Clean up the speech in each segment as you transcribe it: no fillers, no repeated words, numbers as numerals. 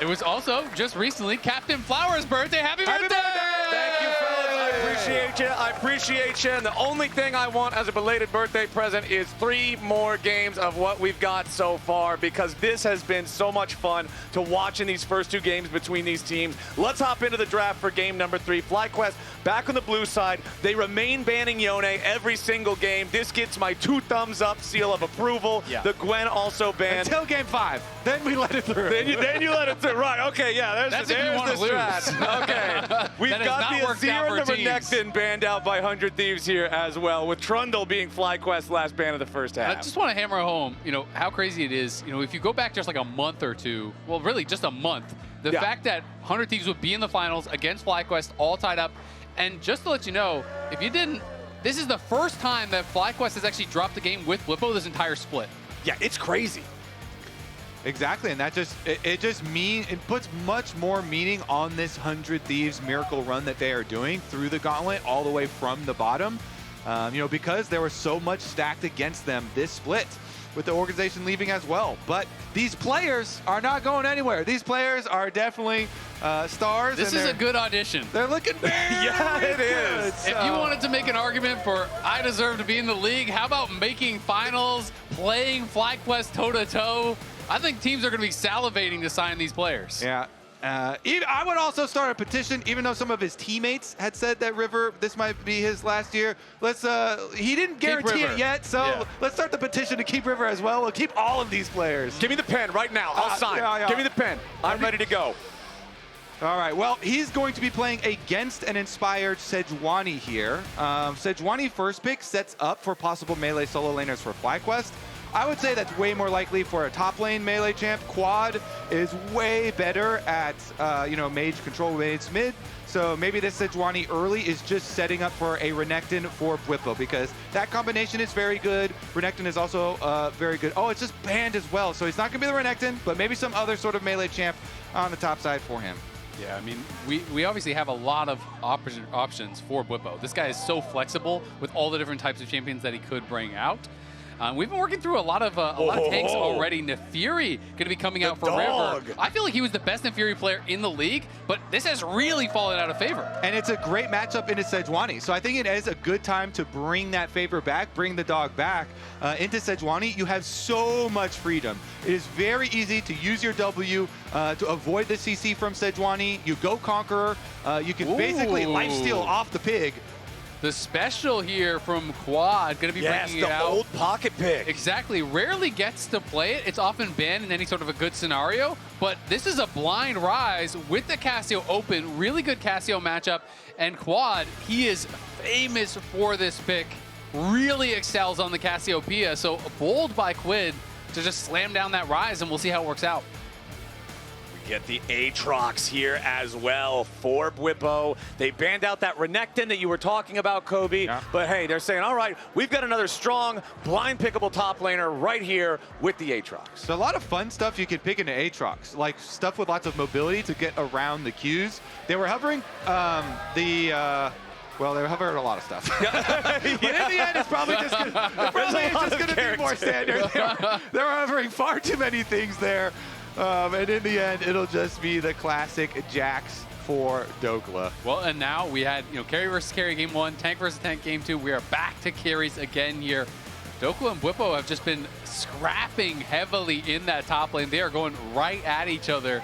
It was also just recently Captain Flower's birthday. Happy birthday! Thank you, fellas. I appreciate you. I appreciate you. And the only thing I want as a belated birthday present is 3 more games of what we've got so far, because this has been so much fun to watch in these first 2 games between these teams. Let's hop into the draft for game number 3. FlyQuest back on the blue side. They remain banning Yone every single game. This gets my 2 thumbs up seal of approval. Yeah. The Gwen also banned. Until game 5. Then we let it through. Then you let it through. Right, okay, yeah. That's there's if you want to the lose. strat. Okay. We've That has got not the worked out Azir and for the teams. Renekton banned out by 100 Thieves here as well, with Trundle being FlyQuest's last ban of the first half. I just want to hammer home, how crazy it is. If you go back just like a month or 2, well, really just a month, the fact that 100 Thieves would be in the finals against FlyQuest, all tied up. And just to let you know, if you didn't, this is the first time that FlyQuest has actually dropped a game with Bwipo this entire split. Yeah, it's crazy. Exactly, and that just it puts much more meaning on this 100 Thieves miracle run that they are doing through the gauntlet all the way from the bottom. Because there was so much stacked against them this split, with the organization leaving as well. But these players are not going anywhere. These players are definitely stars. This is a good audition. They're looking very Yeah, it is. good, If you wanted to make an argument for I deserve to be in the league, how about making finals, playing FlyQuest toe-to-toe? I think teams are going to be salivating to sign these players. Yeah. I would also start a petition, even though some of his teammates had said that River, this might be his last year. He didn't guarantee it yet, so let's start the petition to keep River as well. We'll keep all of these players. Give me the pen right now. I'll sign. Yeah. Give me the pen. I'm ready to go. All right, well, he's going to be playing against an inspired Sejuani here. Sejuani first pick sets up for possible melee solo laners for FlyQuest. I would say that's way more likely for a top lane melee champ. Quad is way better at, mage control mage mid. So maybe this Sejuani early is just setting up for a Renekton for Bwipo, because that combination is very good. Renekton is also very good. Oh, it's just banned as well. So he's not going to be the Renekton, but maybe some other sort of melee champ on the top side for him. Yeah, I mean, we obviously have a lot of options for Bwipo. This guy is so flexible with all the different types of champions that he could bring out. We've been working through a lot of tanks already. Naafiri going to be coming out for River. I feel like he was the best Naafiri player in the league, but this has really fallen out of favor. And it's a great matchup into Sejuani. So I think it is a good time to bring that favor back, bring the dog back into Sejuani. You have so much freedom. It is very easy to use your W to avoid the CC from Sejuani. You go Conqueror. You can basically lifesteal off the pig. The special here from Quad going to be bringing it out. Yes, the old pocket pick. Exactly. Rarely gets to play it. It's often banned in any sort of a good scenario. But this is a blind Ryze with the Cassio open. Really good Cassio matchup. And Quad, he is famous for this pick. Really excels on the Cassiopeia. So bold by Quid to just slam down that Ryze, and we'll see how it works out. Get the Aatrox here as well for Bwipo. They banned out that Renekton that you were talking about, Kobe. Yeah. But hey, they're saying, all right, we've got another strong, blind pickable top laner right here with the Aatrox. So a lot of fun stuff you could pick into Aatrox, like stuff with lots of mobility to get around the queues. They were hovering they were hovering a lot of stuff. But in the end, it's probably just going to be more standard. They were hovering far too many things there. And in the end, it'll just be the classic Jax for Dhokla. Well, and now we had, carry versus carry game 1, tank versus tank game 2. We are back to carries again here. Dhokla and Bwipo have just been scrapping heavily in that top lane. They are going right at each other.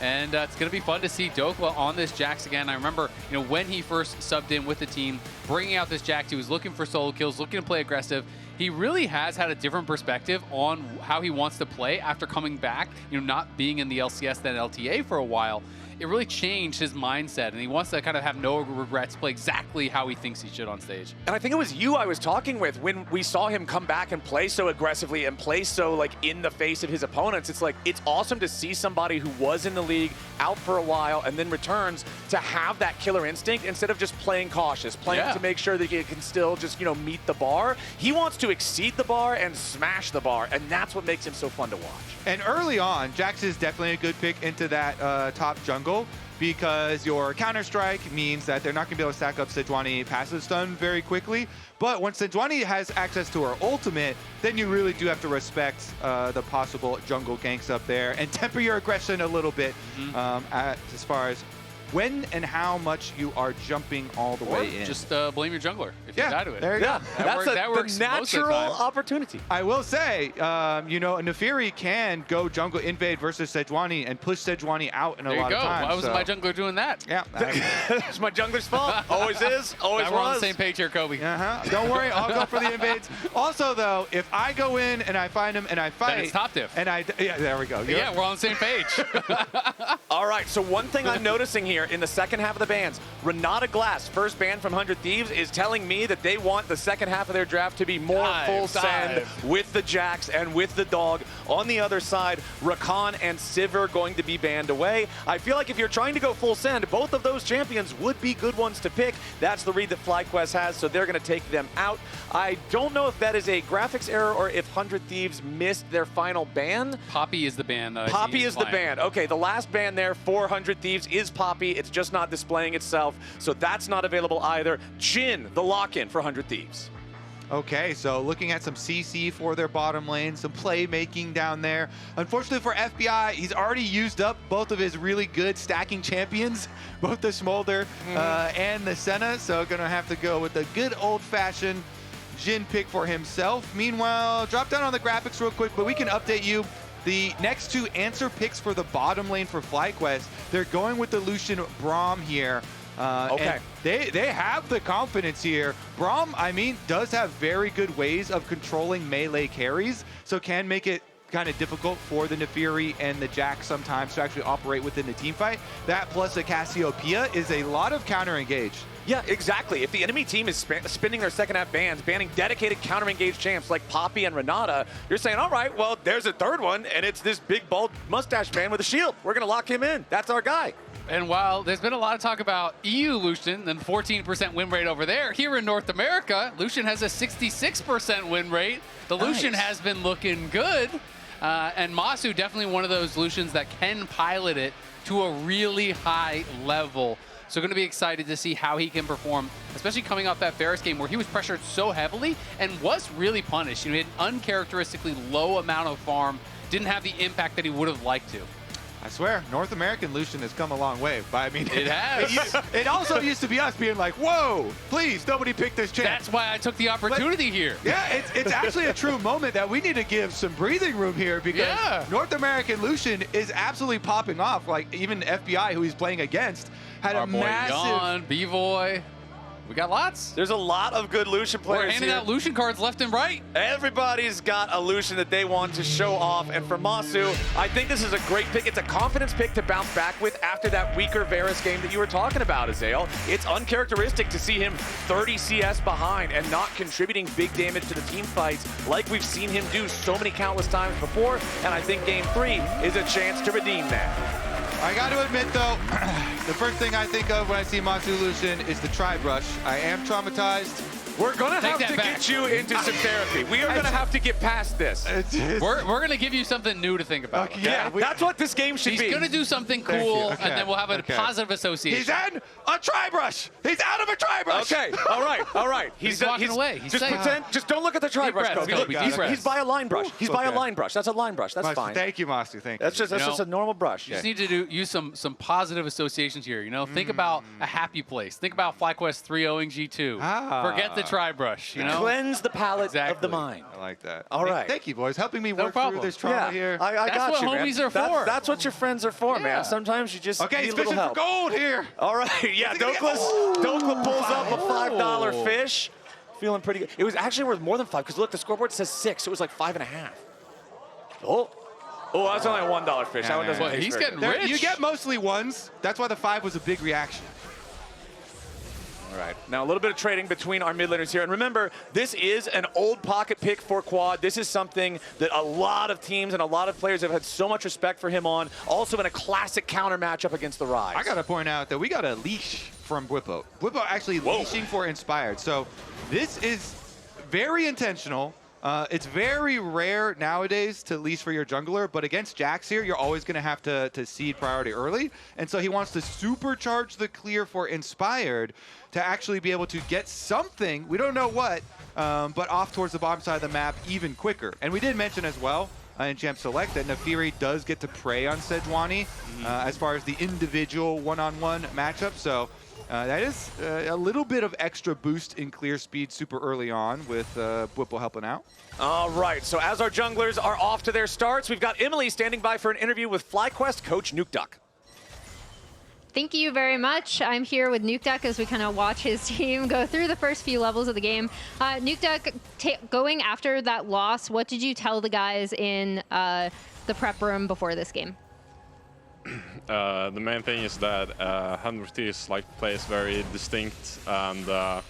And it's going to be fun to see Dhokla on this Jax again. I remember, when he first subbed in with the team, bringing out this Jax, he was looking for solo kills, looking to play aggressive. He really has had a different perspective on how he wants to play after coming back, not being in the LCS then LTA for a while. It really changed his mindset, and he wants to kind of have no regrets, play exactly how he thinks he should on stage. And I think it was you I was talking with when we saw him come back and play so aggressively and play so in the face of his opponents. It's awesome to see somebody who was in the league, out for a while, and then returns to have that killer instinct instead of just playing cautious, playing to make sure that he can still just, meet the bar. He wants to exceed the bar and smash the bar, and that's what makes him so fun to watch. And early on, Jax is definitely a good pick into that top jungle jungle because your counter-strike means that they're not going to be able to stack up Sejuani passive stun very quickly. But once Sejuani has access to her ultimate, then you really do have to respect the possible jungle ganks up there and temper your aggression a little bit as far as when and how much you are jumping all the way in. Just blame your jungler if you die to it. There you go. That works the natural opportunity. I will say, you know, Naafiri can go jungle invade versus Sejuani and push Sejuani out in a lot of times. Why wasn't my jungler doing that? Yeah. It's my jungler's fault. Always is. Always We're on was. the same page here, Kobe. Don't worry, I'll go for the invades. Also, though, if I go in and I find him and I fight, Then it's top diff. and yeah, there we go. Yeah, we're on the same page. All right, so one thing I'm noticing here in the second half of the bans, Renata Glass, first ban from 100 Thieves, is telling me that they want the second half of their draft to be more full send with the Jax and with the dog. On the other side, Rakan and Sivir going to be banned away. I feel like if you're trying to go full send, both of those champions would be good ones to pick. That's the read that FlyQuest has, so they're going to take them out. I don't know if that is a graphics error or if 100 Thieves missed their final ban. Poppy is the ban. Poppy is the ban. Okay, the last ban there for 100 Thieves is Poppy. It's just not displaying itself, so that's not available either. Jhin, the lock-in for 100 Thieves. Okay, so looking at some CC for their bottom lane, some playmaking down there. Unfortunately for FBI, he's already used up both of his really good stacking champions, both the Smolder and the Senna, so gonna have to go with the good old-fashioned Jhin pick for himself. Meanwhile, drop down on the graphics real quick, but we can update you. The next two answer picks for the bottom lane for FlyQuest, they're going with the Lucian Braum here. Okay. They have the confidence here. Braum, I mean, does have very good ways of controlling melee carries, so can make it kind of difficult for the Naafiri and the Jax sometimes to actually operate within the team fight. That plus the Cassiopeia is a lot of counter engage. Yeah, exactly. If the enemy team is spinning their second half bans, banning dedicated counter-engaged champs like Poppy and Renata, you're saying, all right, well, there's a third one, and it's this big, bald mustache man with a shield. We're going to lock him in. That's our guy. And while there's been a lot of talk about EU Lucian and 14% win rate over there, here in North America, Lucian has a 66% win rate. The Lucian has been looking good. And Massu, definitely one of those Lucians that can pilot it to a really high level. So going to be excited to see how he can perform, especially coming off that Ferris game where he was pressured so heavily and was really punished. You know, he had an uncharacteristically low amount of farm, didn't have the impact that he would have liked to. I swear, North American Lucian has come a long way. But I mean, it has. It also used to be us being like, whoa, please, nobody pick this champ. That's why I took the opportunity here. Yeah, it's actually a true moment that we need to give some breathing room here because North American Lucian is absolutely popping off. Like, even FBI, who he's playing against, had a massive... Our boy Jan, B-Boy. We got lots. There's a lot of good Lucian players. We're handing here. out Lucian cards left and right. Everybody's got a Lucian that they want to show off. And for Massu, I think this is a great pick. It's a confidence pick to bounce back with after that weaker Varus game that you were talking about, Azael. It's uncharacteristic to see him 30 CS behind and not contributing big damage to the team fights like we've seen him do so many countless times before. And I think game 3 is a chance to redeem that. I got to admit, though, the first thing I think of when I see Massu Lucian is the tri-brush. I am traumatized. We're going to have to get you into some therapy. We are going to have to get past this. We're going to give you something new to think about. Okay, yeah, that's what this game should be. He's going to do something cool, and then we'll have a positive association. He's in a tri-brush. He's out of a tri-brush. Okay, all right. He's walking away. He's just pretend, just don't look at the tri-brush. He's by a line brush. He's by a line brush. That's a line brush. That's fine. Thank you, Massu. Thank you. That's just a normal brush. You just need to use some positive associations here. You know, think about a happy place. Think about FlyQuest 3-0ing G2. Forget the tri-brush. You know? Cleanse the palate of the mind. I like that. All right. Thank you, boys. Helping me work through this trauma here. I got That's you, what man. homies are for. That's what your friends are for, man. Sometimes you just need he's a little fishing help. for gold here. All right, yeah. Dhokla pulls up a $5 fish. Feeling pretty good. It was actually worth more than 5 because look, the scoreboard says 6. It was like 5.5. Oh, that's only a $1 fish. That one doesn't taste he's very getting good. rich. You get mostly ones. That's why the 5 was a big reaction. All right, now a little bit of trading between our mid laners here. And remember, this is an old pocket pick for Quad. This is something that a lot of teams and a lot of players have had so much respect for him on. Also in a classic counter matchup against the Ryze. I got to point out that we got a leash from Bwipo. Bwipo actually leashing for Inspired. So this is very intentional. It's very rare nowadays to leash for your jungler, but against Jax here, you're always going to have to seed priority early. And so he wants to supercharge the clear for Inspired to actually be able to get something, we don't know what, but off towards the bottom side of the map even quicker. And we did mention as well in Champ Select that Naafiri does get to prey on Sejuani as far as the individual one-on-one matchup. So that is a little bit of extra boost in clear speed super early on with Bwipo helping out. All right, so as our junglers are off to their starts, we've got Emily standing by for an interview with FlyQuest coach Nukeduck. Thank you very much. I'm here with Nukeduck as we kind of watch his team go through the first few levels of the game. Nukeduck, going after that loss, what did you tell the guys in the prep room before this game? The main thing is that 100 Thieves plays very distinct, and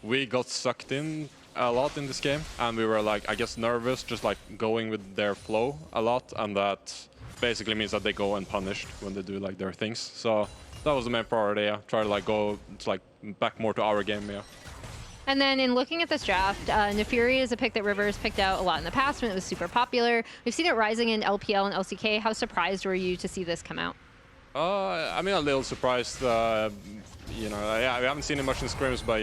we got sucked in a lot in this game, and we were I guess nervous, just going with their flow a lot, and that basically means that they go unpunished when they do their things. So that was the main priority. Yeah. Try to go back more to our game. Yeah. And then in looking at this draft, Naafiri is a pick that Rivers picked out a lot in the past when it was super popular. We've seen it rising in LPL and LCK. How surprised were you to see this come out? I mean, a little surprised. Yeah, we haven't seen it much in scrims, but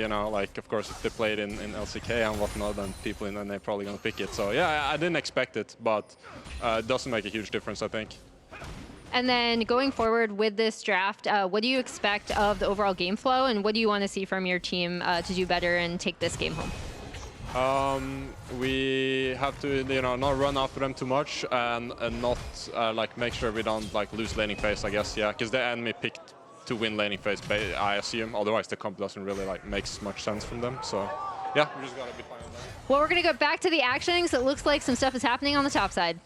of course, if they play it in LCK and whatnot, then people in they're probably gonna pick it. So yeah, I didn't expect it, but it doesn't make a huge difference, I think. And then going forward with this draft, what do you expect of the overall game flow, and what do you want to see from your team to do better and take this game home? We have to, not run after them too much and not make sure we don't lose laning phase, I guess. Yeah, because the enemy picked to win laning phase, I assume. Otherwise, the comp doesn't really makes much sense from them. So yeah, we just gotta be fine with that. Well, we're gonna go back to the actionings. It looks like some stuff is happening on the top side.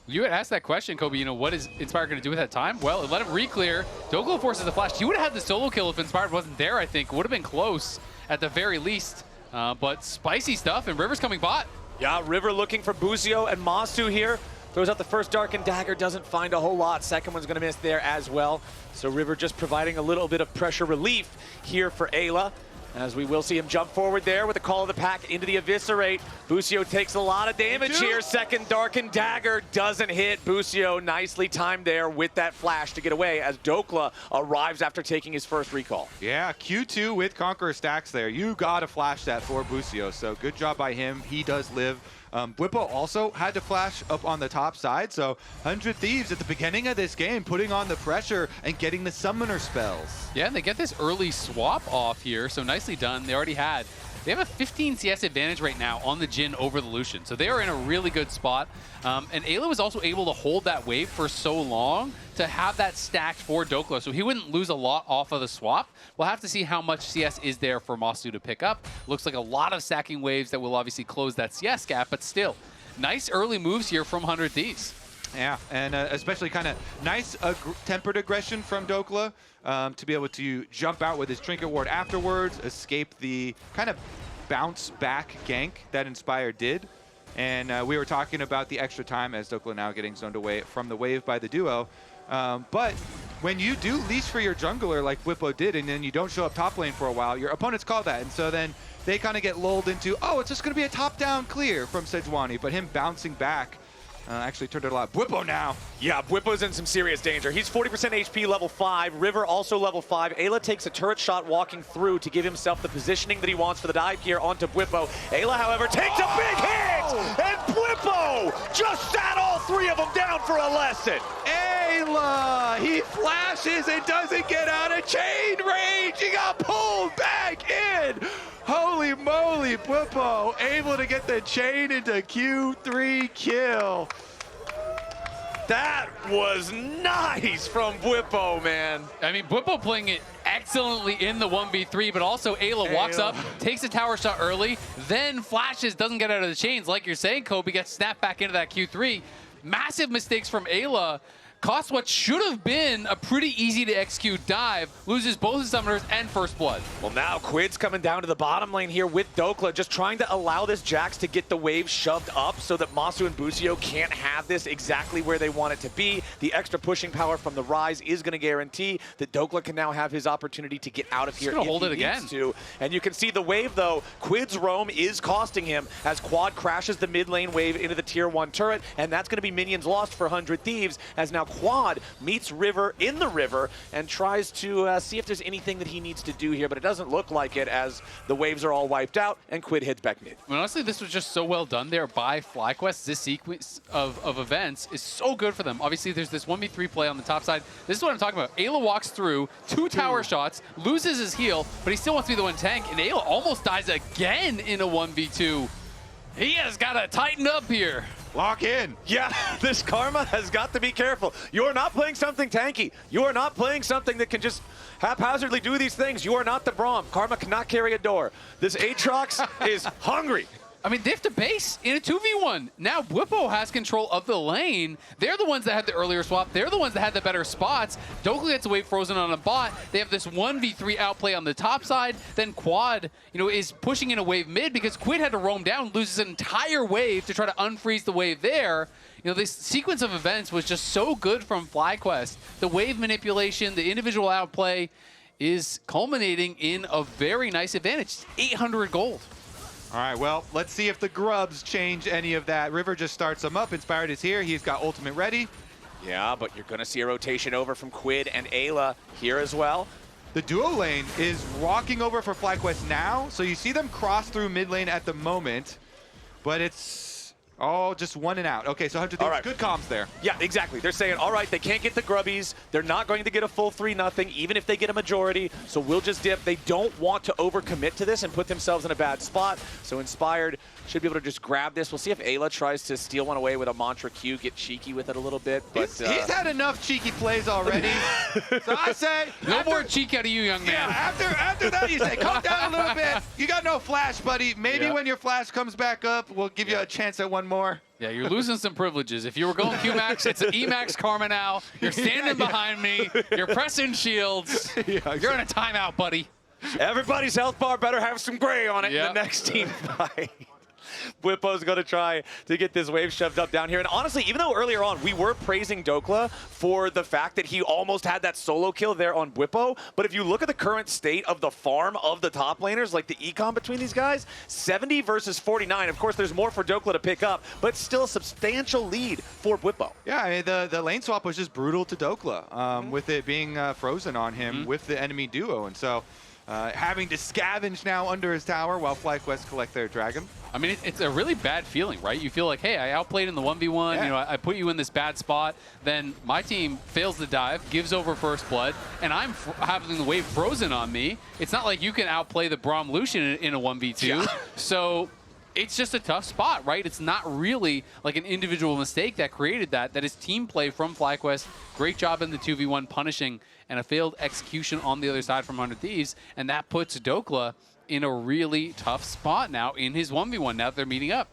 You had asked that question, Kobe, what is Inspired going to do with that time? Well, it let him re-clear. Dhokla forces the flash. He would have had the solo kill if Inspired wasn't there, I think. Would have been close at the very least. But spicy stuff, and River's coming bot. Yeah, River looking for Busio and Massu here. Throws out the first Darkened Dagger, doesn't find a whole lot. Second one's going to miss there as well. So River just providing a little bit of pressure relief here for Eyla, as we will see him jump forward there with the call of the pack into the Eviscerate. Busio takes a lot of damage here. Second Darkened Dagger doesn't hit. Busio nicely timed there with that flash to get away as Dhokla arrives after taking his first recall. Yeah, Q2 with Conqueror stacks there. You got to flash that for Busio, so good job by him. He does live. Bwipo also had to flash up on the top side, so 100 Thieves at the beginning of this game putting on the pressure and getting the summoner spells. Yeah, and they get this early swap off here, so nicely done. They have a 15 CS advantage right now on the Jhin over the Lucian, so they are in a really good spot. And Eyla was also able to hold that wave for so long to have that stacked for Dhokla, so he wouldn't lose a lot off of the swap. We'll have to see how much CS is there for Massu to pick up. Looks like a lot of stacking waves that will obviously close that CS gap, but still, nice early moves here from 100 Thieves. Yeah, and especially kind of nice tempered aggression from Dhokla to be able to jump out with his Trinket Ward afterwards, escape the kind of bounce back gank that Inspired did. And we were talking about the extra time as Dhokla now getting zoned away from the wave by the duo. But when you do leash for your jungler like Bwipo did, and then you don't show up top lane for a while, your opponents call that. And so then they kind of get lulled into, oh, it's just going to be a top-down clear from Sejuani. But him bouncing back actually turned it a lot. Bwipo now. Yeah, Bwipo's in some serious danger. He's 40% HP level 5. River also level 5. Eyla takes a turret shot walking through to give himself the positioning that he wants for the dive here onto Bwipo. Eyla, however, takes a big hit! And Bwipo just sat all three of them down for a lesson. Eyla! He flashes and doesn't get out of chain range! He got pulled back in! Holy moly, Bwipo able to get the chain into Q3 kill. That was nice from Bwipo, man. I mean, Bwipo playing it excellently in the 1v3, but also Eyla walks up, takes a tower shot early, then flashes, doesn't get out of the chains. Like you're saying, Kobe gets snapped back into that Q3. Massive mistakes from Eyla. costs what should have been a pretty easy to execute dive, loses both his summoners and first blood. Well, now Quid's coming down to the bottom lane here with Dhokla, just trying to allow this Jax to get the wave shoved up so that Massu and Busio can't have this exactly where they want it to be. The extra pushing power from the Ryze is going to guarantee that Dhokla can now have his opportunity to get out of here. He's going to hold it again. And you can see the wave, though. Quid's roam is costing him as Quad crashes the mid lane wave into the tier 1 turret, and that's going to be minions lost for 100 Thieves, as now Quad meets River in the river and tries to see if there's anything that he needs to do here, but it doesn't look like it as the waves are all wiped out and Quid heads back mid. I mean, honestly, this was just so well done there by FlyQuest. This sequence of events is so good for them. Obviously, there's this 1v3 play on the top side. This is what I'm talking about. Eyla walks through 2 tower shots, loses his heal, but he still wants to be the one tank, and Eyla almost dies again in a 1v2. He has got to tighten up here. Lock in. Yeah, this Karma has got to be careful. You're not playing something tanky. You are not playing something that can just haphazardly do these things. You are not the Braum. Karma cannot carry a door. This Aatrox is hungry. I mean, they have to base in a 2v1. Now Bwipo has control of the lane. They're the ones that had the earlier swap. They're the ones that had the better spots. Dhokla gets away frozen on a bot. They have this 1v3 outplay on the top side. Then Quad, is pushing in a wave mid because Quid had to roam down, loses an entire wave to try to unfreeze the wave there. This sequence of events was just so good from FlyQuest. The wave manipulation, the individual outplay is culminating in a very nice advantage. 800 gold. All right, well, let's see if the grubs change any of that. River just starts them up. Inspired is here. He's got ultimate ready. Yeah, but you're going to see a rotation over from Quid and Eyla here as well. The duo lane is walking over for FlyQuest now, so you see them cross through mid lane at the moment, but it's all just one and out. Okay, so 100 right. Good comms there. Yeah, exactly. They're saying, all right, they can't get the grubbies. They're not going to get a full 3-0, even if they get a majority, so we'll just dip. They don't want to overcommit to this and put themselves in a bad spot, so Inspired should be able to just grab this. We'll see if Eyla tries to steal one away with a Mantra Q, get cheeky with it a little bit. But He's had enough cheeky plays already. So I say... No more cheek out of you, young man. Yeah, after that, you say, calm down a little bit. You got no flash, buddy. Maybe when your flash comes back up, we'll give you a chance at one more. Yeah, you're losing some privileges. If you were going Q-Max, it's an E-Max Karma now. You're standing behind me. You're pressing shields. You're in a timeout, buddy. Everybody's health bar better have some gray on it in the next team fight. Bwipo's going to try to get this wave shoved up down here. And honestly, even though earlier on we were praising Dhokla for the fact that he almost had that solo kill there on Bwipo, but if you look at the current state of the farm of the top laners, like the econ between these guys, 70 versus 49. Of course, there's more for Dhokla to pick up, but still a substantial lead for Bwipo. Yeah, I mean, the lane swap was just brutal to Dhokla, with it being frozen on him with the enemy duo. And so having to scavenge now under his tower while FlyQuest collect their dragon. I mean, it's a really bad feeling, right? You feel like, hey, I outplayed in the 1v1, I put you in this bad spot, then my team fails the dive, gives over first blood, and I'm having the wave frozen on me. It's not like you can outplay the Braum Lucian in a 1v2. So it's just a tough spot, right? It's not really like an individual mistake that created that. That is team play from FlyQuest. Great job in the 2v1 punishing, and a failed execution on the other side from 100 Thieves, and that puts Dhokla in a really tough spot now in his 1v1 now that they're meeting up.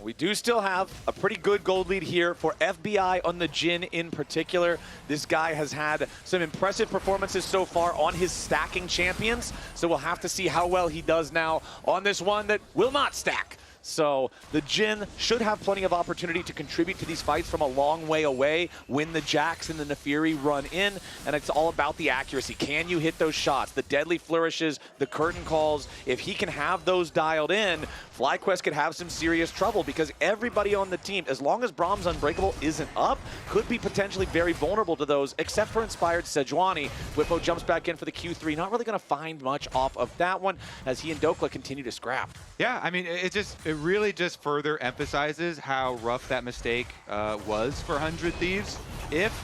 We do still have a pretty good gold lead here for FBI on the Jhin in particular. This guy has had some impressive performances so far on his stacking champions, so we'll have to see how well he does now on this one that will not stack. So the Jhin should have plenty of opportunity to contribute to these fights from a long way away when the Jax and the Naafiri run in, and it's all about the accuracy. Can you hit those shots? The deadly flourishes, the curtain calls. If he can have those dialed in, FlyQuest could have some serious trouble because everybody on the team, as long as Braum's Unbreakable isn't up, could be potentially very vulnerable to those, except for Inspired Sejuani. Bwipo jumps back in for the Q3. Not really going to find much off of that one as he and Dhokla continue to scrap. Yeah, I mean, it really just further emphasizes how rough that mistake was for 100 Thieves.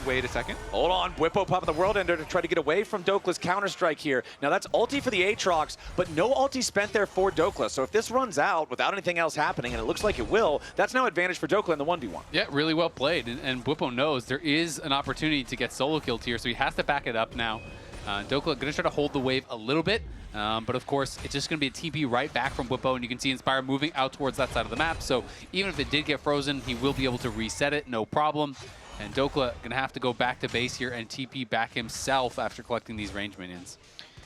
Wait a second. Hold on, Bwipo popping the World Ender to try to get away from Dhokla's Counter-Strike here. Now that's ulti for the Aatrox, but no ulti spent there for Dhokla. So if this runs out without anything else happening, and it looks like it will, that's now advantage for Dhokla in the 1v1. Yeah, really well played. And Bwipo knows there is an opportunity to get solo killed here, so he has to back it up now. Dhokla going to try to hold the wave a little bit, but of course, it's just going to be a TP right back from Bwipo, and you can see Inspire moving out towards that side of the map. So even if it did get frozen, he will be able to reset it, no problem. And Dhokla gonna have to go back to base here and TP back himself after collecting these range minions.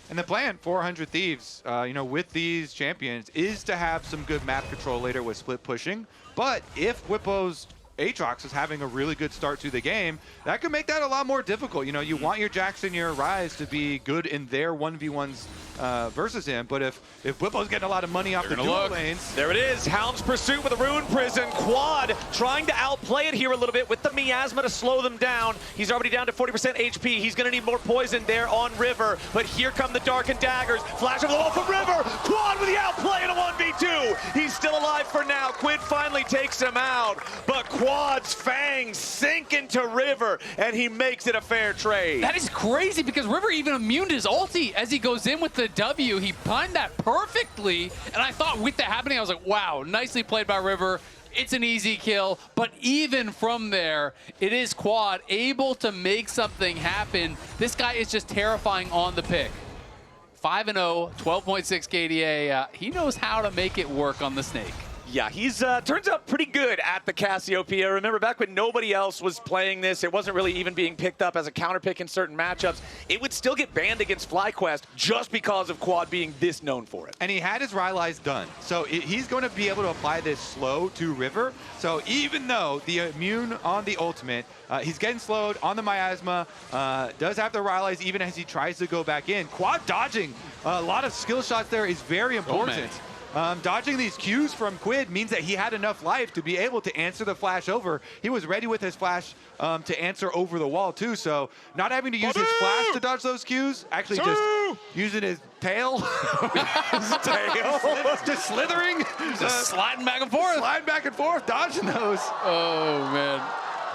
And the plan for 100 Thieves, you know, with these champions is to have some good map control later with split pushing. But if Bwipo's Aatrox is having a really good start to the game, that could make that a lot more difficult. You know, you want your Jax and your Ryze to be good in their 1v1s versus him, but if Bwipo's getting a lot of money off the dual lanes. There it is, Hound's Pursuit with a Ruin Prison. Quad trying to outplay it here a little bit with the miasma to slow them down. He's already down to 40% HP. He's going to need more poison there on River, but here come the Darkened Daggers. Flash of the wall from River. Quad with the outplay in a 1v2. He's still alive for now. Quid finally takes him out, but Quad's fangs sink into River, and he makes it a fair trade. That is crazy because River even immune his ulti as he goes in with the W. He timed that perfectly, and I thought with that happening, I was like, wow, nicely played by River. It's an easy kill, but even from there, it is Quad able to make something happen. This guy is just terrifying on the pick. 5-0, 12.6 KDA. He knows how to make it work on the Snake. Yeah, he's turns out pretty good at the Cassiopeia. Remember, back when nobody else was playing this, it wasn't really even being picked up as a counter pick in certain matchups. It would still get banned against FlyQuest just because of Quad being this known for it. And he had his Ryze done. So he's going to be able to apply this slow to River. So even though the immune on the ultimate, he's getting slowed on the miasma, does have the Ryze even as he tries to go back in. Quad dodging a lot of skill shots there is very important. Dodging these Qs from Quid means that he had enough life to be able to answer the flash over. He was ready with his flash to answer over the wall too, so not having to use his flash to dodge those Qs, actually just using his tail. His tail? Just slithering. Just sliding back and forth. Sliding back and forth, dodging those. Oh, man.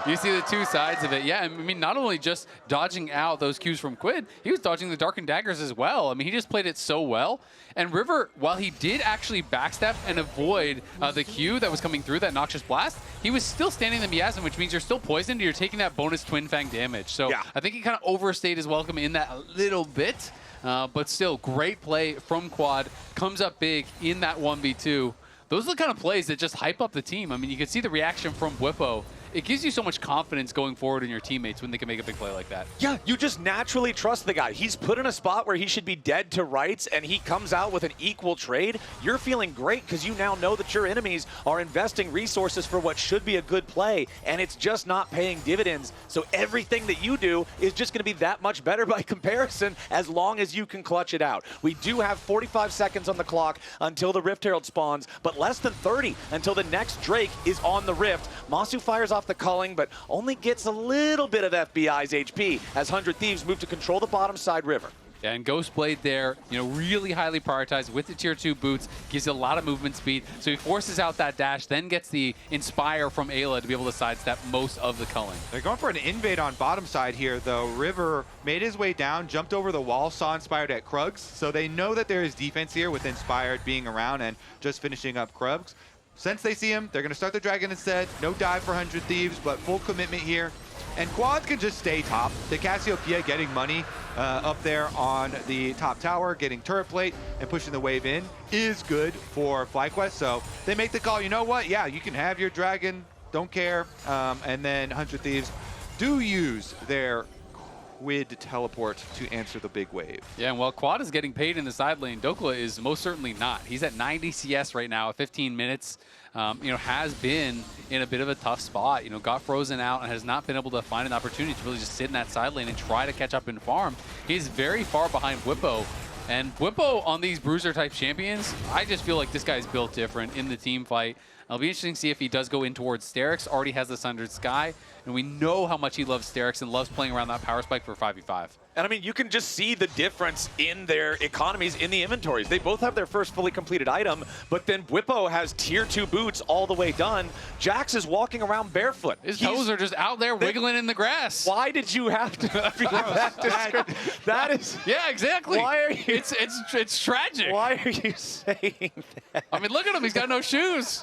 You see the two sides of it. Yeah, I mean, not only just dodging out those Qs from Quid, he was dodging the Darkened Daggers as well. I mean, he just played it so well. And River, while he did actually backstep and avoid the Q that was coming through, that Noxious Blast, he was still standing the miasma, which means you're still poisoned and you're taking that bonus Twin Fang damage. So yeah. I think he kind of overstayed his welcome in that a little bit. But still, great play from Quad. Comes up big in that 1v2. Those are the kind of plays that just hype up the team. I mean, you can see the reaction from Bwipo. It gives you so much confidence going forward in your teammates when they can make a big play like that. Yeah, you just naturally trust the guy. He's put in a spot where he should be dead to rights, and he comes out with an equal trade. You're feeling great because you now know that your enemies are investing resources for what should be a good play, and it's just not paying dividends. So everything that you do is just going to be that much better by comparison as long as you can clutch it out. We do have 45 seconds on the clock until the Rift Herald spawns, but less than 30 until the next Drake is on the Rift. Massu fires off the culling, but only gets a little bit of FBI's HP as 100 Thieves move to control the bottom side River. Yeah, and Ghostblade there, you know, really highly prioritized with the tier 2 boots, gives a lot of movement speed, so he forces out that dash, then gets the Inspire from Eyla to be able to sidestep most of the culling. They're going for an invade on bottom side here, though. River made his way down, jumped over the wall, saw Inspired at Krugs, so they know that there is defense here with Inspired being around and just finishing up Krugs. Since they see him, they're going to start the Dragon instead. No dive for 100 Thieves, but full commitment here. And Quad can just stay top. The Cassiopeia getting money up there on the top tower, getting turret plate and pushing the wave in is good for FlyQuest. So they make the call, you know what? Yeah, you can have your Dragon, don't care. And then 100 Thieves do use their Quid teleport to answer the big wave. Yeah, and while Quad is getting paid in the side lane, Dhokla is most certainly not. He's at 90 CS right now, 15 minutes. You know, has been in a bit of a tough spot. You know, got frozen out and has not been able to find an opportunity to really just sit in that side lane and try to catch up and farm. He's very far behind Bwipo. And Bwipo on these bruiser-type champions, I just feel like this guy's built different in the team fight. It'll be interesting to see if he does go in towards Sterix. Already has the Sundered Sky, and we know how much he loves Sterix and loves playing around that power spike for 5v5. And I mean, you can just see the difference in their economies in the inventories. They both have their first fully completed item, but then Bwipo has tier 2 boots all the way done. Jax is walking around barefoot. His toes are just out there wiggling in the grass. Why did you have to feel that? That is... Yeah, exactly. Why are you... It's tragic. Why are you saying that? I mean, look at him. He's got no shoes.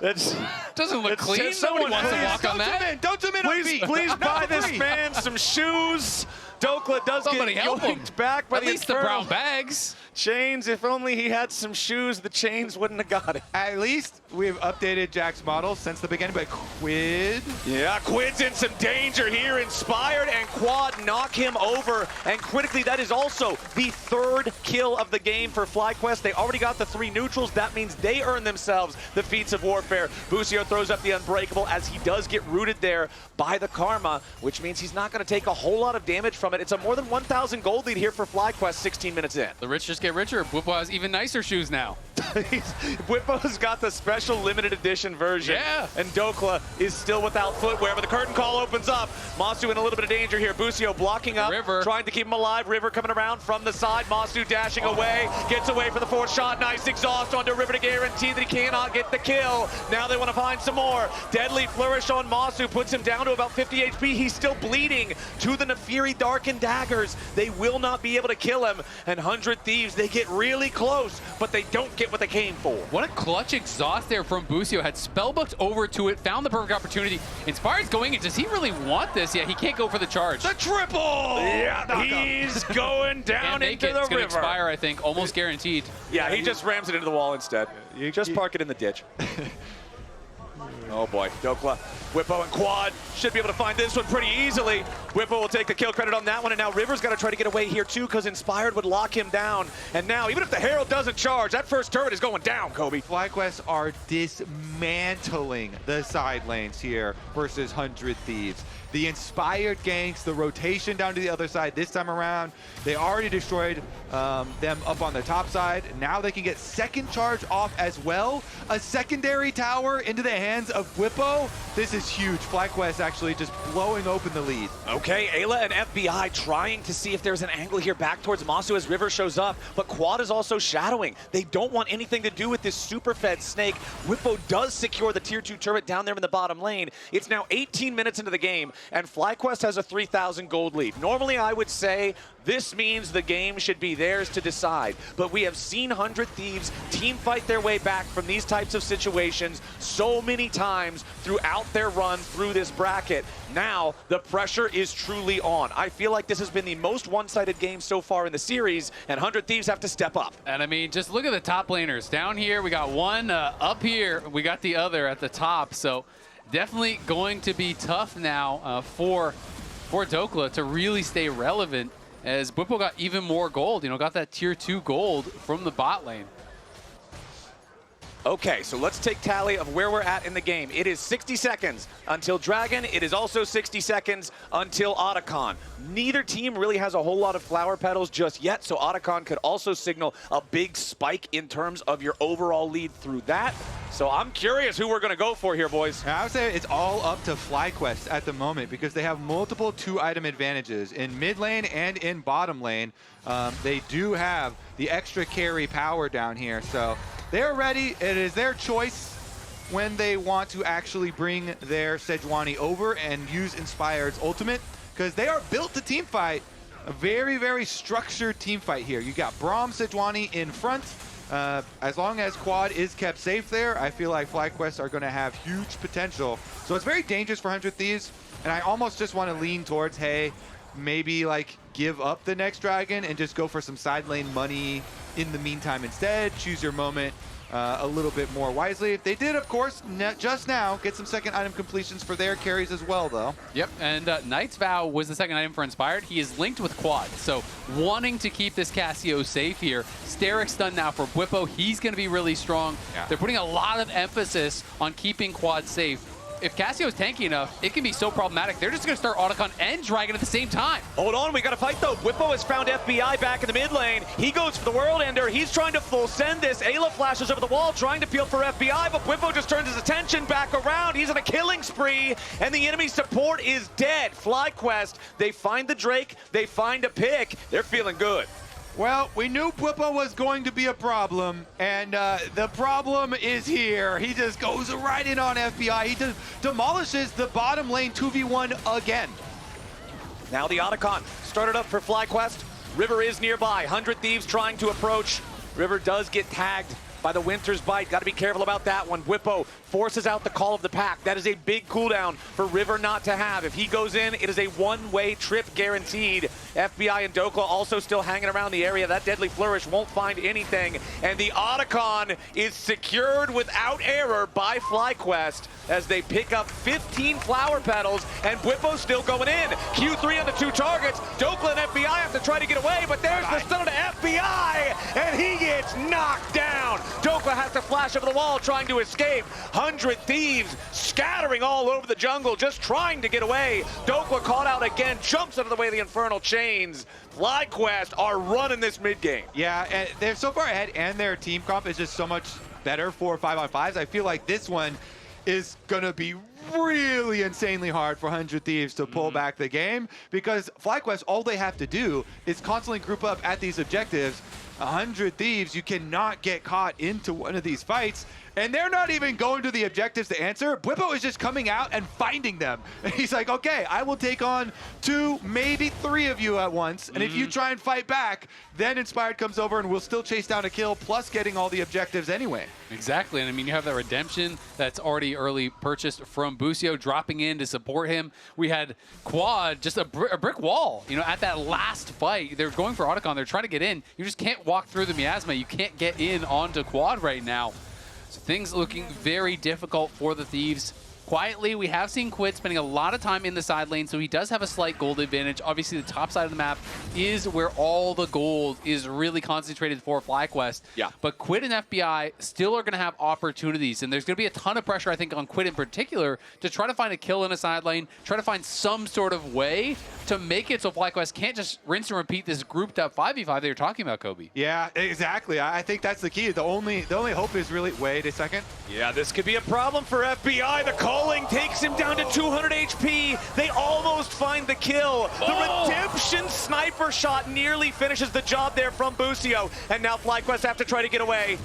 Doesn't look clean. No one wants to walk on that. Don't zoom in. Please buy this man some shoes. Dhokla does Somebody get help him. yoinked back by At the least the Infernal brown bags. Chains. If only he had some shoes, the chains wouldn't have got it. At least we've updated Jack's model since the beginning, but Quid. Yeah, Quid's in some danger here. Inspired and Quad knock him over. And critically, that is also the 3rd kill of the game for FlyQuest. They already got the 3 neutrals. That means they earn themselves the feats of warfare. Busio throws up the Unbreakable as he does get rooted there by the Karma, which means he's not going to take a whole lot of damage from it. It's a more than 1,000 gold lead here for FlyQuest 16 minutes in. The rich just get richer. Bwipo has even nicer shoes now. Bwipo's got the special limited edition version. Yeah. And Dhokla is still without footwear, but the curtain call opens up. Massu in a little bit of danger here. Busio blocking up, River trying to keep him alive. River coming around from the side. Massu dashing away, gets away for the 4th shot. Nice exhaust onto River to guarantee that he cannot get the kill. Now they want to find some more. Deadly flourish on Massu puts him down to about 50 HP. He's still bleeding to the Naafiri Darkened Daggers. They will not be able to kill him. And 100 Thieves, they get really close, but they don't get what they came for. What a clutch exhaust there from Busio. Had spellbooked over to it, found the perfect opportunity. Inspired's going in. Does he really want this? Yeah, he can't go for the charge. The triple! Yeah, he's going down into the It's going river. to expire, I think, almost guaranteed. Yeah, he just rams it into the wall instead. You just park it in the ditch. Oh boy, Dhokla, Bwipo and Quad should be able to find this one pretty easily. Bwipo will take the kill credit on that one, and now River's got to try to get away here too, because Inspired would lock him down. And now, even if the Herald doesn't charge, that first turret is going down, Kobe. FlyQuest are dismantling the side lanes here versus 100 Thieves. The Inspired ganks, the rotation down to the other side this time around. They already destroyed them up on the top side. Now they can get second charge off as well. A secondary tower into the hands of Bwipo. This is huge. FlyQuest actually just blowing open the lead. Okay, Eyla and FBI trying to see if there's an angle here back towards Massu as River shows up, but Quad is also shadowing. They don't want anything to do with this super fed snake. Bwipo does secure the tier 2 turret down there in the bottom lane. It's now 18 minutes into the game, and FlyQuest has a 3,000 gold lead. Normally, I would say this means the game should be theirs to decide, but we have seen 100 Thieves team fight their way back from these types of situations so many times throughout their run through this bracket. Now, the pressure is truly on. I feel like this has been the most one-sided game so far in the series, and 100 Thieves have to step up. And I mean, just look at the top laners. Down here, we got one. Up here, we got the other at the top. So definitely going to be tough now for Dhokla to really stay relevant, as Bwipo got even more gold, got that tier 2 gold from the bot lane. Okay, so let's take tally of where we're at in the game. It is 60 seconds until Dragon. It is also 60 seconds until Otacon. Neither team really has a whole lot of flower petals just yet, so Otacon could also signal a big spike in terms of your overall lead through that. So I'm curious who we're going to go for here, boys. I would say it's all up to FlyQuest at the moment, because they have multiple 2-item advantages in mid lane and in bottom lane. They do have the extra carry power down here, so they're ready. It is their choice when they want to actually bring their Sejuani over and use Inspired's ultimate, because they are built to team fight. A very, very structured team fight here. You got Braum, Sejuani in front. As long as Quad is kept safe there, I feel like FlyQuest are going to have huge potential. So it's very dangerous for 100 Thieves, and I almost just want to lean towards, hey, maybe like give up the next Dragon and just go for some side lane money in the meantime instead. Choose your moment a little bit more wisely. They did, of course, just now get some second item completions for their carries as well, though. Yep, and Knight's Vow was the second item for Inspired. He is linked with Quad, so wanting to keep this Cassio safe here. Steric's done now for Bwipo. He's going to be really strong. Yeah. They're putting a lot of emphasis on keeping Quad safe. If Cassio's tanky enough, it can be so problematic. They're just going to start Otacon and Dragon at the same time. Hold on, we got to fight though. Bwipo has found FBI back in the mid lane. He goes for the World Ender. He's trying to full send this. Eyla flashes over the wall, trying to peel for FBI, but Bwipo just turns his attention back around. He's on a killing spree, and the enemy support is dead. FlyQuest, they find the Drake, they find a pick. They're feeling good. Well, we knew Bwipo was going to be a problem, and the problem is here. He just goes right in on FBI. He just demolishes the bottom lane 2v1 again. Now the Otacon started up for FlyQuest. River is nearby. 100 Thieves trying to approach. River does get tagged by the Winter's Bite. Got to be careful about that one. Bwipo forces out the call of the pack. That is a big cooldown for River not to have. If he goes in, it is a one-way trip guaranteed. FBI and Dhokla also still hanging around the area. That Deadly Flourish won't find anything. And the Otacon is secured without error by FlyQuest as they pick up 15 flower petals, and Bwipo's still going in. Q3 on the 2 targets. Dhokla and FBI have to try to get away, but there's the stun of the FBI, and he gets knocked down. Dhokla has to flash over the wall trying to escape. 100 Thieves scattering all over the jungle, just trying to get away. Dhokla caught out again, jumps out of the way of the Infernal Chains. FlyQuest are running this mid game. Yeah, and they're so far ahead, and their team comp is just so much better for 5-on-5s. I feel like this one is gonna be really insanely hard for 100 Thieves to pull back the game, because FlyQuest, all they have to do is constantly group up at these objectives. 100 Thieves, you cannot get caught into one of these fights, and they're not even going to the objectives to answer. Bwipo is just coming out and finding them. And he's like, okay, I will take on 2, maybe 3 of you at once, and if you try and fight back, then Inspired comes over and we'll still chase down a kill, plus getting all the objectives anyway. Exactly, and I mean, you have that redemption that's already early purchased from Busio, dropping in to support him. We had Quad, just a brick wall, you know, at that last fight. They're going for Otacon, they're trying to get in. You just can't walk through the miasma. You can't get in onto Quad right now. So things looking very difficult for the Thieves. Quietly, we have seen Quid spending a lot of time in the side lane, so he does have a slight gold advantage. Obviously, the top side of the map is where all the gold is really concentrated for FlyQuest. Yeah. But Quid and FBI still are going to have opportunities, and there's going to be a ton of pressure, I think, on Quid in particular to try to find a kill in a side lane, try to find some sort of way to make it so FlyQuest can't just rinse and repeat this grouped up 5v5 that you're talking about, Kobe. Yeah, exactly. I think that's the key. The only hope is really, wait a second. Yeah, this could be a problem for FBI. The calling takes him down to 200 HP. They almost find the kill. The redemption sniper shot nearly finishes the job there from Busio. And now FlyQuest have to try to get away.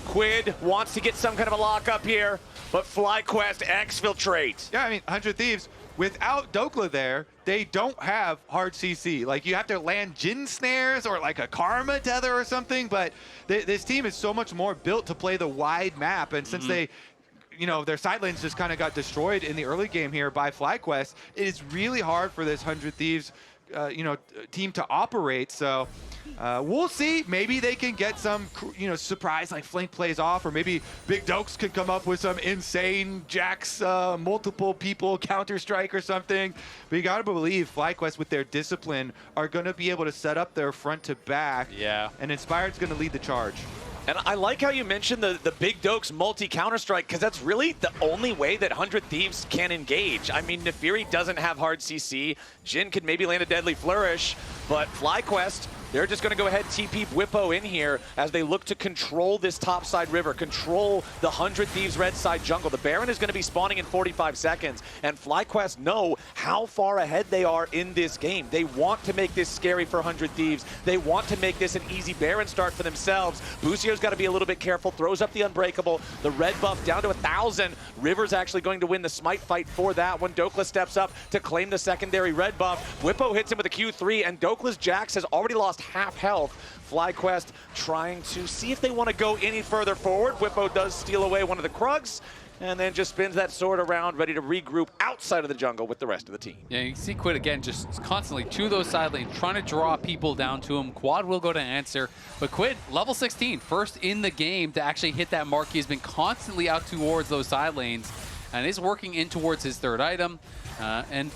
Quid wants to get some kind of a lockup here, but FlyQuest exfiltrate. Yeah, I mean, 100 Thieves, without Dhokla there, they don't have hard CC. Like, you have to land Jhin snares or like a Karma tether or something, but this team is so much more built to play the wide map, and since they, you know, their side lanes just kind of got destroyed in the early game here by FlyQuest, it is really hard for this 100 Thieves you know, team to operate. So we'll see. Maybe they can get some, you know, surprise, like flank plays off, or maybe Big Dokes could come up with some insane Jax, multiple people Counter-Strike or something. But you got to believe FlyQuest, with their discipline, are going to be able to set up their front to back. Yeah. And Inspired's going to lead the charge. And I like how you mentioned the Big Dokes multi-Counter-Strike, because that's really the only way that 100 Thieves can engage. I mean, Naafiri doesn't have hard CC. Jhin could maybe land a Deadly Flourish, but FlyQuest, they're just going to go ahead TP Bwipo in here as they look to control this topside river, control the 100 Thieves red side jungle. The Baron is going to be spawning in 45 seconds, and FlyQuest know how far ahead they are in this game. They want to make this scary for 100 Thieves. They want to make this an easy Baron start for themselves. Busio's got to be a little bit careful, throws up the Unbreakable, the red buff down to 1,000. River's actually going to win the smite fight for that when Dhokla steps up to claim the secondary red buff. Bwipo hits him with a Q3, and Dhokla's Jax has already lost half health. FlyQuest trying to see if they want to go any further forward. Bwipo does steal away one of the Krugs, and then just spins that sword around, ready to regroup outside of the jungle with the rest of the team. Yeah, you see Quid again just constantly to those side lanes, trying to draw people down to him. Quad will go to answer, but Quid, level 16, first in the game to actually hit that mark. He's been constantly out towards those side lanes, and is working in towards his third item, and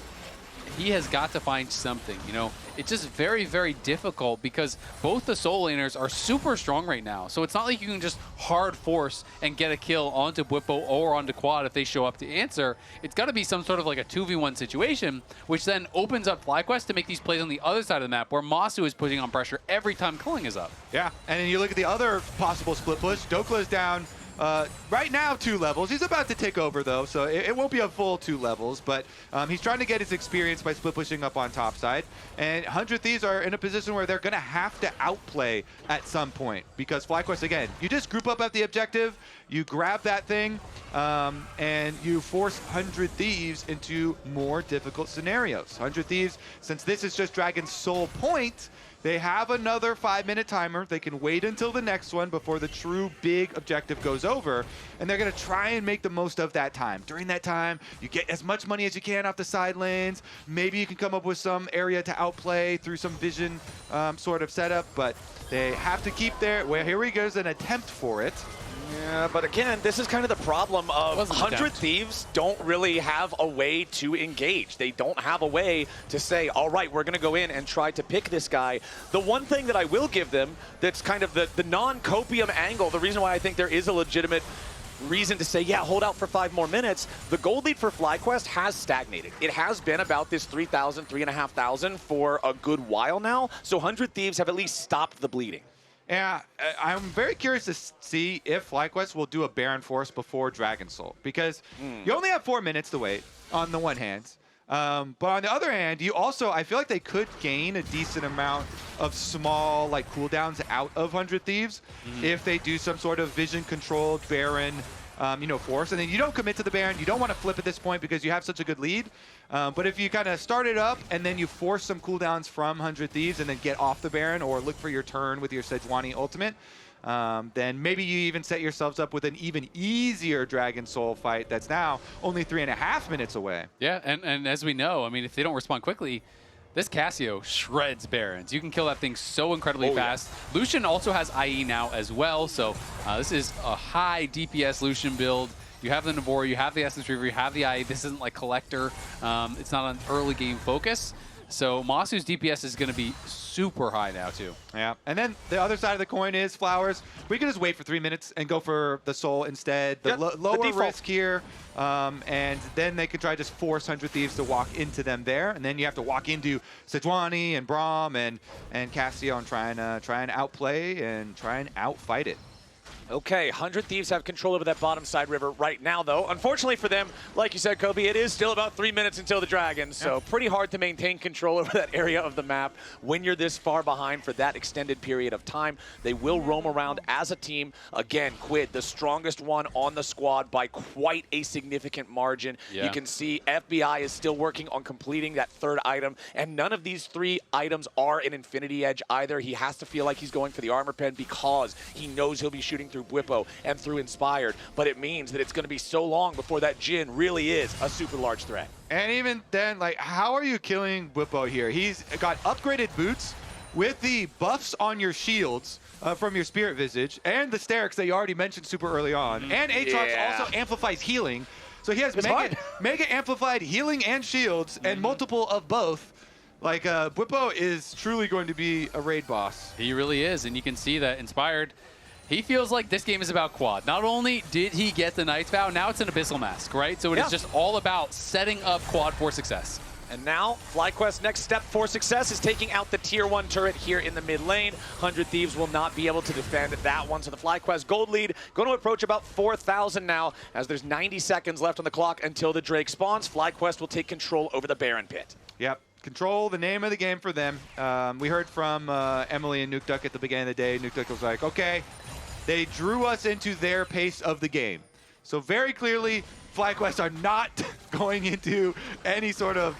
he has got to find something, you know. It's just very, very difficult because both the soul laners are super strong right now. So it's not like you can just hard force and get a kill onto Bwipo or onto Quad if they show up to answer. It's got to be some sort of like a 2v1 situation, which then opens up FlyQuest to make these plays on the other side of the map where Massu is putting on pressure every time culling is up. Yeah, and then you look at the other possible split push. Dhokla is down right now 2 levels. He's about to take over though, so it won't be a full 2 levels, but he's trying to get his experience by split pushing up on top side. And 100 Thieves are in a position where they're going to have to outplay at some point, because FlyQuest, again, you just group up at the objective, you grab that thing, and you force 100 Thieves into more difficult scenarios. 100 Thieves, since this is just Dragon's sole point, They have another 5-minute timer. They can wait until the next one before the true big objective goes over, and they're gonna try and make the most of that time. During that time, you get as much money as you can off the side lanes. Maybe you can come up with some area to outplay through some vision sort of setup, but they have to keep their, well, here we go, an attempt for it. Yeah, but again, this is kind of the problem of 100 Thieves don't really have a way to engage. They don't have a way to say, all right, we're going to go in and try to pick this guy. The one thing that I will give them that's kind of the non-copium angle, the reason why I think there is a legitimate reason to say, yeah, hold out for 5 more minutes, the gold lead for FlyQuest has stagnated. It has been about this 3,000, 3,500 for a good while now, so 100 Thieves have at least stopped the bleeding. Yeah, I'm very curious to see if FlyQuest will do a Baron Force before Dragon Soul, because you only have 4 minutes to wait on the one hand. But on the other hand, you also, I feel like they could gain a decent amount of small like cooldowns out of 100 Thieves if they do some sort of vision controlled Baron force. And then you don't commit to the Baron. You don't want to flip at this point because you have such a good lead. But if you kind of start it up and then you force some cooldowns from 100 Thieves and then get off the Baron or look for your turn with your Sejuani ultimate, then maybe you even set yourselves up with an even easier Dragon Soul fight that's now only 3.5 minutes away. Yeah, and as we know, I mean, if they don't respond quickly, this Cassio shreds Barons. You can kill that thing so incredibly fast. Yeah. Lucian also has IE now as well, so this is a high DPS Lucian build. You have the Nabor, you have the Essence Reaver, you have the IE. This isn't like Collector. It's not an early game focus. So Massu's DPS is going to be super high now too. Yeah, and then the other side of the coin is Flowers. We can just wait for 3 minutes and go for the Soul instead. The lower risk here, and then they could try to just force 100 Thieves to walk into them there, and then you have to walk into Sejuani and Braum and Cassio and try and outplay and try and outfight it. Okay, 100 Thieves have control over that bottom side river right now, though. Unfortunately for them, like you said, Kobe, it is still about 3 minutes until the Dragons, so pretty hard to maintain control over that area of the map when you're this far behind for that extended period of time. They will roam around as a team. Again, Quid, the strongest one on the squad by quite a significant margin. Yeah. You can see FBI is still working on completing that 3rd item, and none of these 3 items are an Infinity Edge either. He has to feel like he's going for the armor pen because he knows he'll be shooting through Bwipo and through Inspired, but it means that it's going to be so long before that Jhin really is a super large threat. And even then, like, how are you killing Bwipo here? He's got upgraded boots with the buffs on your shields from your Spirit Visage and the Sterix that you already mentioned super early on. And Aatrox also amplifies healing. So he has mega amplified healing and shields and multiple of both. Like, Bwipo is truly going to be a raid boss. He really is, and you can see that Inspired, he feels like this game is about quad. Not only did he get the Knight's Vow, now it's an Abyssal Mask, right? So it is just all about setting up quad for success. And now, FlyQuest's next step for success is taking out the Tier 1 turret here in the mid lane. 100 Thieves will not be able to defend that one, so the FlyQuest gold lead going to approach about 4,000 now, as there's 90 seconds left on the clock until the Drake spawns. FlyQuest will take control over the Baron pit. Yep. Control, the name of the game for them. We heard from Emily and Nukeduck at the beginning of the day. Nukeduck was like, okay, they drew us into their pace of the game. So very clearly, FlyQuest are not going into any sort of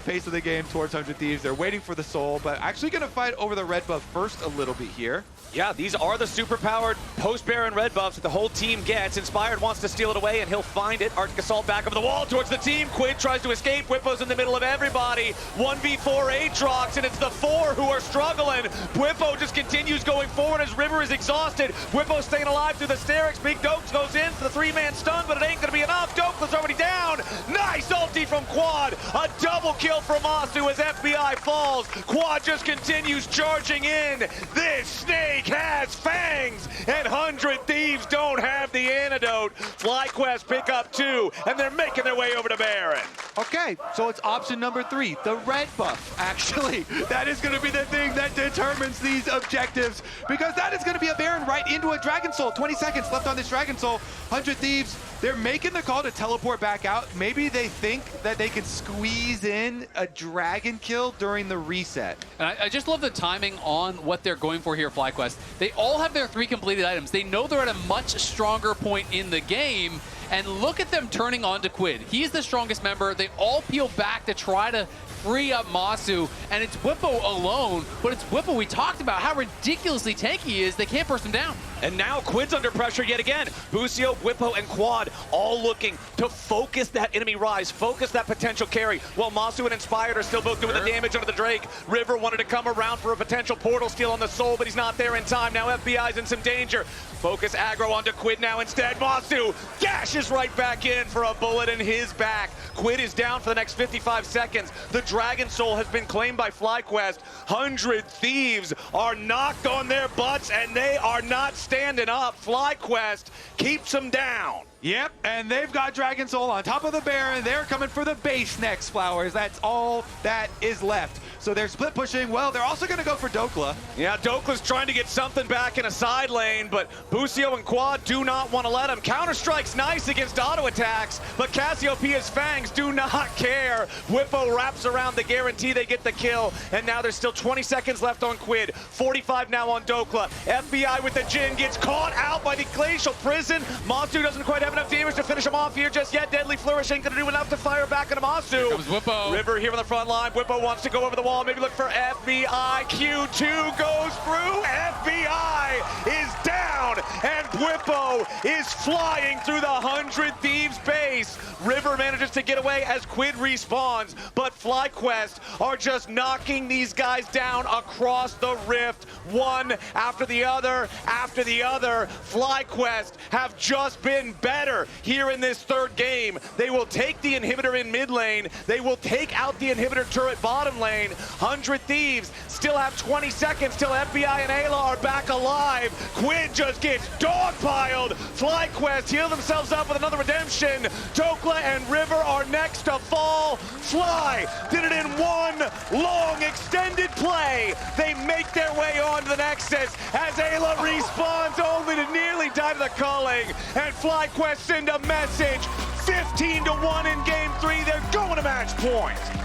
pace of the game towards 100 Thieves. They're waiting for the Soul, but actually going to fight over the red buff first a little bit here. Yeah, these are the super-powered post-Baron red buffs that the whole team gets. Inspired wants to steal it away, and he'll find it. Arctic Assault back over the wall towards the team. Quid tries to escape. Bwipo's in the middle of everybody. 1v4 Aatrox, and it's the 4 who are struggling. Bwipo just continues going forward as River is exhausted. Bwipo staying alive through the Sterix. Big Dokes goes in for the 3-man stun, but it ain't going to be enough. Dhokla's already down. Nice ulti from Quad. A double kill from Massu as FBI falls. Quad just continues charging in. This snake has fangs, and 100 Thieves don't have the antidote. FlyQuest pick up 2, and they're making their way over to Baron. Okay, so it's option number 3, the red buff, actually. That is going to be the thing that determines these objectives, because that is going to be a Baron right into a Dragon Soul. 20 seconds left on this Dragon Soul. 100 Thieves, they're making the call to teleport back out. Maybe they think that they can squeeze in a dragon kill during the reset. And I just love the timing on what they're going for here, FlyQuest. They all have their 3 completed items. They know they're at a much stronger point in the game, And look at them turning on to Quid. He's the strongest member. They all peel back to try to free up Massu, and it's Bwipo alone, but it's Bwipo we talked about, how ridiculously tanky he is. They can't burst him down. And now Quid's under pressure yet again. Busio, Bwipo, and Quad all looking to focus that enemy Ryze, focus that potential carry, while Massu and Inspired are still both doing the damage under the Drake. River wanted to come around for a potential portal steal on the Soul, but he's not there in time. Now FBI's in some danger. Focus aggro onto Quid now instead. Massu dashes right back in for a bullet in his back. Quid is down for the next 55 seconds. The Dragon Soul has been claimed by FlyQuest. 100 Thieves are knocked on their butts, and they are not standing up. FlyQuest keeps them down. Yep, and they've got Dragon Soul on top of the Baron. They're coming for the base next, Flowers. That's all that is left. So they're split pushing. Well, they're also going to go for Dhokla. Yeah, Dhokla's trying to get something back in a side lane, but Busio and Quad do not want to let him. Counter-Strike's nice against auto attacks, but Cassiopeia's Fangs do not care. Bwipo wraps around the guarantee they get the kill, and now there's still 20 seconds left on Quid. 45 now on Dhokla. FBI with the Jhin gets caught out by the Glacial Prison. Massu doesn't quite have enough damage to finish him off here just yet. Deadly Flourish ain't going to do enough to fire back into Massu. Here comes Bwipo. River here on the front line. Bwipo wants to go over the wall, maybe look for FBI. Q2 goes through. FBI is down, and Bwipo is flying through the 100 Thieves base. River manages to get away as Quid respawns, but FlyQuest are just knocking these guys down across the rift, one after the other after the other. FlyQuest have just been better here in this third game. They will take the inhibitor in mid lane. They will take out the inhibitor turret bottom lane. 100 Thieves still have 20 seconds till FBI and Eyla are back alive. Quid just gets dogpiled. FlyQuest heal themselves up with another redemption. Dhokla and River are next to fall. Fly did it in one long extended play. They make their way onto the Nexus as Eyla respawns only to nearly die to the culling. And FlyQuest send a message. 15-1 in game 3. They're going to match point.